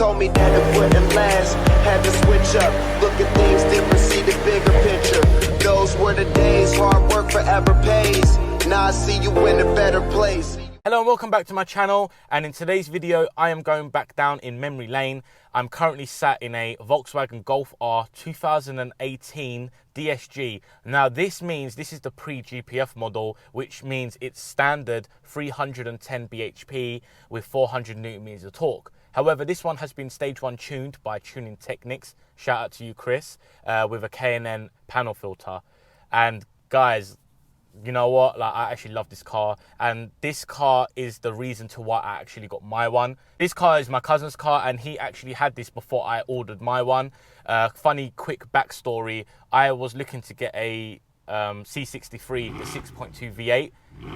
told me that it wouldn't last. Had to switch up, look at things different, see the bigger picture. Those were the days, hard work forever pays. Now I see you in a better place. Hello and welcome back to my channel, and in today's video I am going back down in memory lane. I'm currently sat in a Volkswagen Golf R 2018 DSG. Now this means this is the pre-GPF model, which means it's standard 310 bhp with 400 Newton meters of torque. However, this one has been stage 1 tuned by Tuning Technics, shout out to you Chris, with a K&N panel filter. And guys, you know what, like, I actually love this car, and this car is the reason to why I actually got my one. This car is my cousin's car, and he actually had this before I ordered my one. Funny quick backstory, I was looking to get a C63, the 6.2 V8,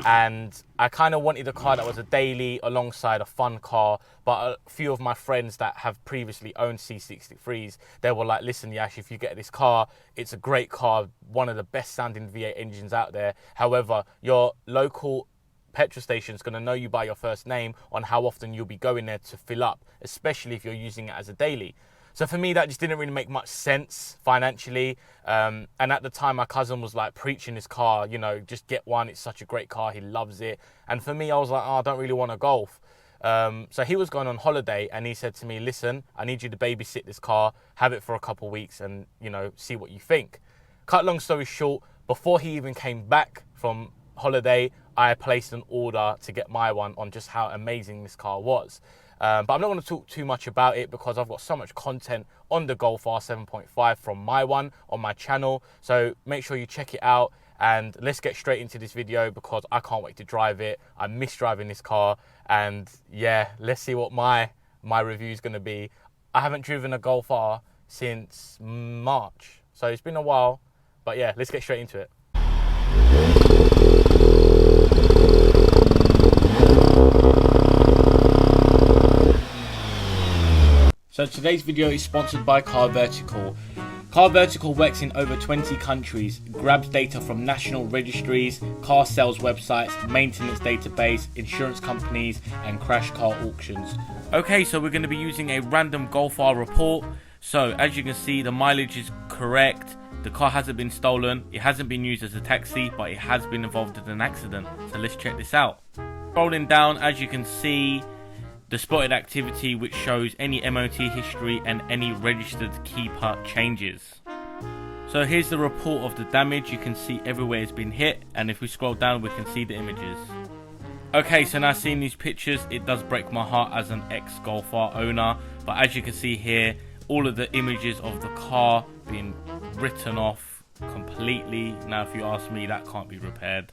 and I kind of wanted a car that was a daily alongside a fun car. But a few of my friends that have previously owned C63s, they were like, listen Yash, if you get this car, it's a great car, one of the best sounding V8 engines out there. However, your local petrol station is going to know you by your first name on how often you'll be going there to fill up, especially if you're using it as a daily. So for me, that just didn't really make much sense financially. And at the time, my cousin was like preaching this car, you know, just get one. It's such a great car. He loves it. And for me, I was like, oh, I don't really want a Golf. So he was going on holiday and he said to me, listen, I need you to babysit this car, have it for a couple of weeks and, you know, see what you think. Cut long story short, before he even came back from holiday, I placed an order to get my one on just how amazing this car was. But I'm not going to talk too much about it because I've got so much content on the Golf R 7.5 from my one on my channel. So make sure you check it out, and let's get straight into this video because I can't wait to drive it. I miss driving this car, and yeah, let's see what my review is going to be. I haven't driven a Golf R since March, so it's been a while, but yeah, let's get straight into it. So today's video is sponsored by Car Vertical. Car Vertical works in over 20 countries, grabs data from national registries, car sales websites, maintenance database, insurance companies and crash car auctions. Okay, so we're going to be using a random Golf R report. So as you can see, the mileage is correct. The car hasn't been stolen, it hasn't been used as a taxi, but it has been involved in an accident. So let's check this out. Scrolling down, as you can see, the spotted activity, which shows any MOT history and any registered keeper changes. So here's the report of the damage. You can see everywhere it's been hit, and if we scroll down we can see the images. Okay, so now seeing these pictures, it does break my heart as an ex-Golf R owner, but as you can see here, all of the images of the car being written off completely. Now if you ask me, that can't be repaired.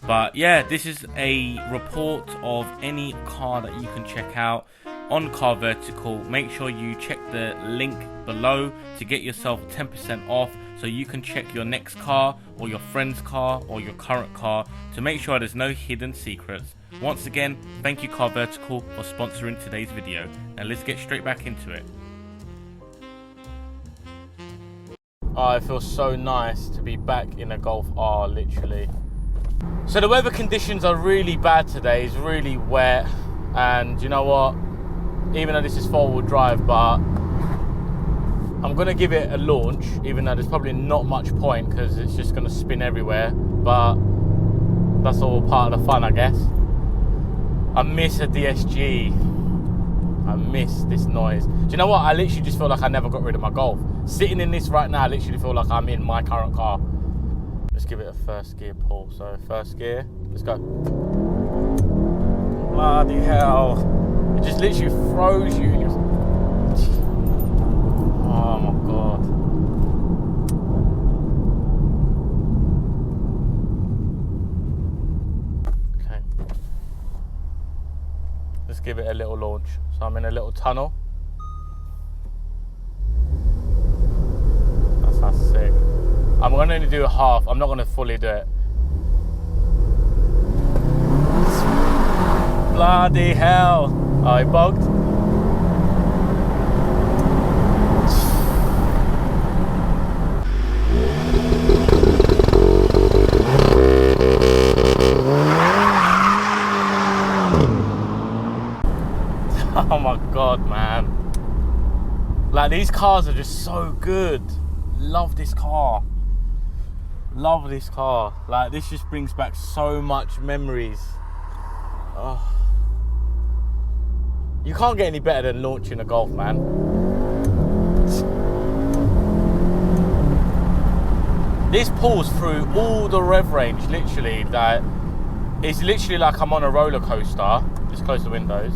But yeah, this is a report of any car that you can check out on Car Vertical. Make sure you check the link below to get yourself 10% off, so you can check your next car or your friend's car or your current car to make sure there's no hidden secrets. Once again, thank you Car Vertical for sponsoring today's video. Now let's get straight back into it. Oh, it feels so nice to be back in a Golf R, literally. So the weather conditions are really bad today. It's really wet, and you know what, even though this is 4-wheel drive, but I'm gonna give it a launch, even though there's probably not much point because it's just gonna spin everywhere, but that's all part of the fun, I guess. I miss a DSG. I miss this noise. Do you know what, I literally just feel like I never got rid of my Golf. Sitting in this right now, I literally feel like I'm in my current car. Let's give it a first gear pull. So first gear, let's go. Bloody hell. It just literally throws you. Oh my God. Okay. Let's give it a little launch. So I'm in a little tunnel. That's sick. I'm going to only do a half. I'm not going to fully do it. Bloody hell. Oh, it bugged. Oh my God, man. Like, these cars are just so good. Love this car. Love this car. Like, this just brings back so much memories. Oh. You can't get any better than launching a Golf, man. This pulls through all the rev range, literally. That it's literally like I'm on a roller coaster. Just close the windows.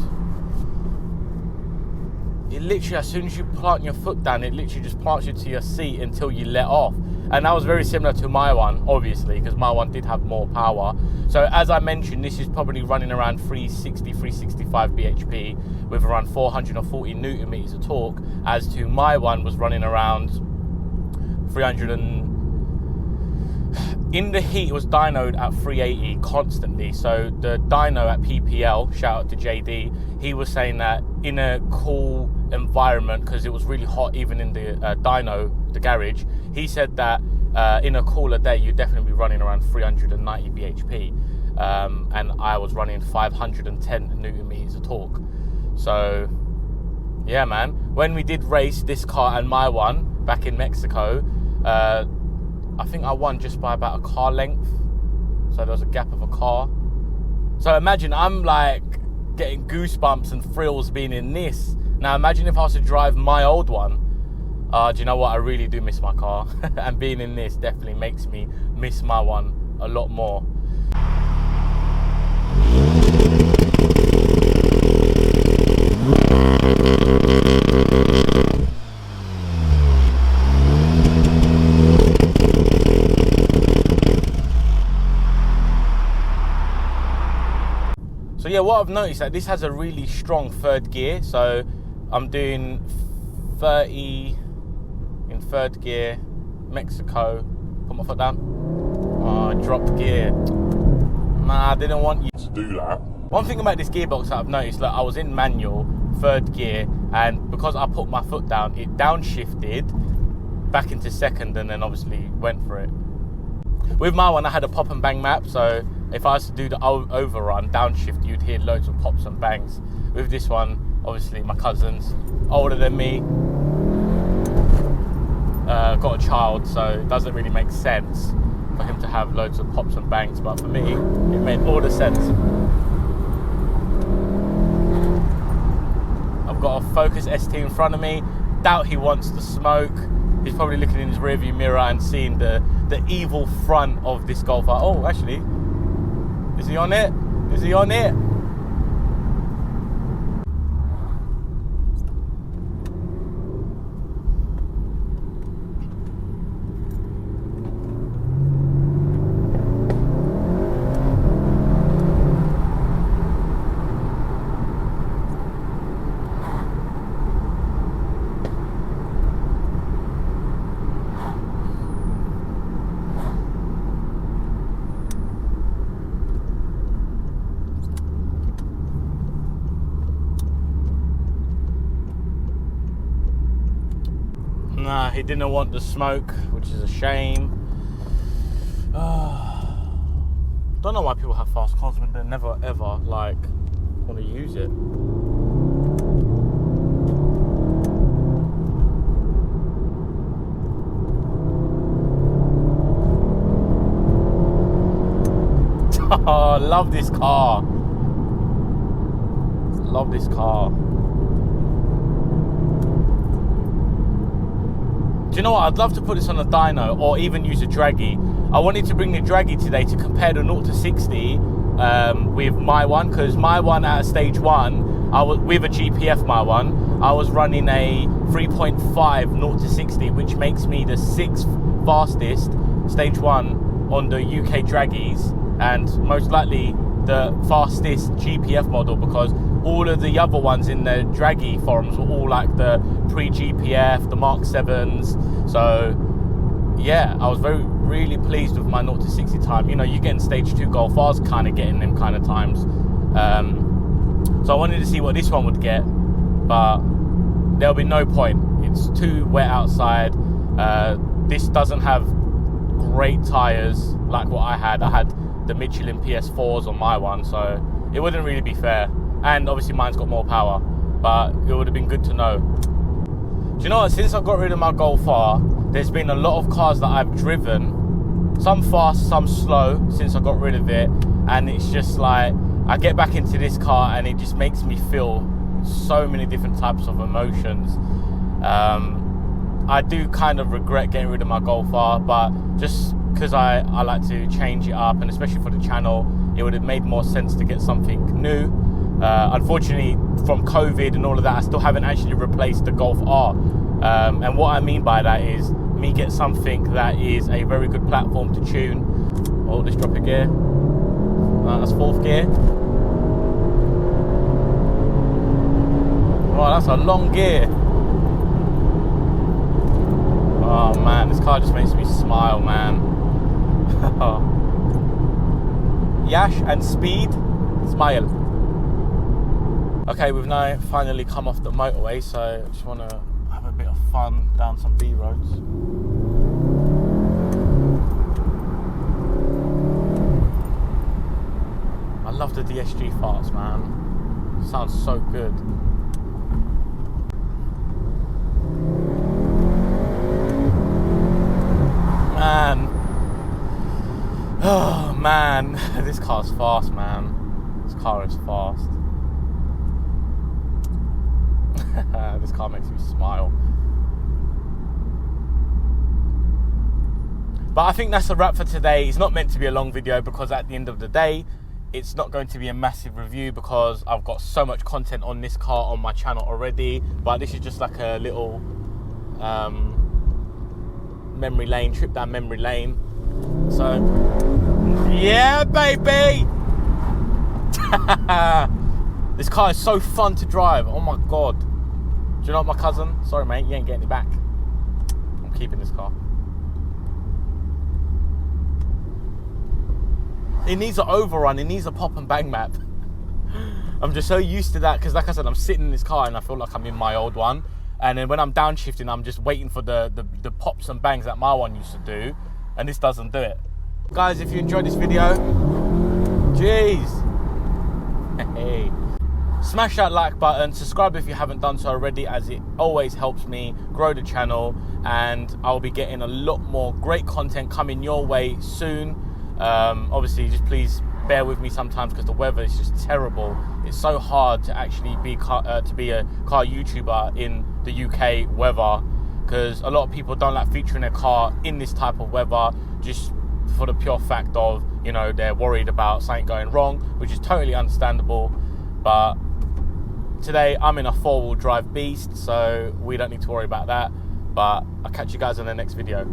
It literally, as soon as you plant your foot down, it literally just plants you to your seat until you let off. And that was very similar to my one, obviously, because my one did have more power. So as I mentioned, this is probably running around 360, 365 bhp with around 440 newton meters of torque, as to my one was running around 300 and... In the heat, it was dynoed at 380 constantly. So the dyno at PPL, shout out to JD, he was saying that in a cool environment, because it was really hot even in the dyno, the garage, he said that in a cooler day, you'd definitely be running around 390 bhp. And I was running 510 newton meters of torque. So, yeah, man. When we did race this car and my one back in Mexico, I think I won just by about a car length. So there was a gap of a car. So imagine I'm like getting goosebumps and thrills being in this. Now imagine if I was to drive my old one. Do you know what? I really do miss my car. And being in this definitely makes me miss my one a lot more. So yeah, what I've noticed that this has a really strong third gear. So I'm doing 30 in third gear, Mexico. Put my foot down. Oh, dropped gear. Nah, I didn't want you to do that. One thing about this gearbox that I've noticed, like, I was in manual, third gear, and because I put my foot down, it downshifted back into second and then obviously went for it. With my one, I had a pop and bang map, so if I was to do the overrun, downshift, you'd hear loads of pops and bangs. With this one, obviously my cousin's older than me, got a child, so it doesn't really make sense for him to have loads of pops and bangs, but for me, it made all the sense. I've got a Focus ST in front of me. Doubt he wants to smoke. He's probably looking in his rearview mirror and seeing the evil front of this GOLFR. Oh, actually, is he on it? Is he on it? Nah, he didn't want the smoke, which is a shame. Don't know why people have fast cars when they never ever like want to use it. Oh, love this car. Love this car. Do you know what? I'd love to put this on a dyno or even use a draggy. I wanted to bring the draggy today to compare the 0 to 60 with my one, because my one at stage 1, I was with a GPF. My one, I was running a 3.5 0 to 60, which makes me the 6th fastest stage 1 on the UK draggies, and most likely the fastest GPF model, because all of the other ones in the draggy forums were all like the pre-GPF, the Mark 7s. So yeah, I was really pleased with my 0 to 60 time. You know, you're getting stage 2 GOLFRs kind of getting them kind of times. So I wanted to see what this one would get, but there'll be no point. It's too wet outside. This doesn't have great tires like what I had. I had the Michelin PS4s on my one, so it wouldn't really be fair. And obviously mine's got more power, but it would have been good to know. Do you know what? Since I got rid of my Golf R, there's been a lot of cars that I've driven, some fast, some slow, since I got rid of it. And it's just like, I get back into this car and it just makes me feel so many different types of emotions. I do kind of regret getting rid of my Golf R, but just because I like to change it up, and especially for the channel, it would have made more sense to get something new. Unfortunately, from COVID and all of that, I still haven't actually replaced the Golf R. And what I mean by that is me get something that is a very good platform to tune. Oh, let's drop a gear. That's 4th gear. Oh, that's a long gear. Oh man, this car just makes me smile, man. Yash and speed, smile. Okay, we've now finally come off the motorway, so I just want to have a bit of fun down some B roads. I love the DSG farts, man. Sounds so good. Man. Oh man, this car's fast, man. This car is fast. This car makes me smile. But I think that's a wrap for today. It's not meant to be a long video because at the end of the day, it's not going to be a massive review because I've got so much content on this car on my channel already. But this is just like a little memory lane, trip down memory lane. So, yeah, baby! This car is so fun to drive. Oh my God. Do you know what, my cousin? Sorry, mate, you ain't getting it back. I'm keeping this car. It needs an overrun. It needs a pop and bang map. I'm just so used to that because, like I said, I'm sitting in this car and I feel like I'm in my old one. And then when I'm downshifting, I'm just waiting for the pops and bangs that my one used to do. And this doesn't do it. Guys, if you enjoyed this video, jeez. Hey. Smash that like button, subscribe if you haven't done so already, as it always helps me grow the channel. And I'll be getting a lot more great content coming your way soon. Obviously, just please bear with me sometimes because the weather is just terrible. It's so hard to actually be a car YouTuber in the UK weather because a lot of people don't like featuring their car in this type of weather just for the pure fact of, you know, they're worried about something going wrong, which is totally understandable. But today I'm in a 4-wheel drive beast, so we don't need to worry about that. But I'll catch you guys in the next video.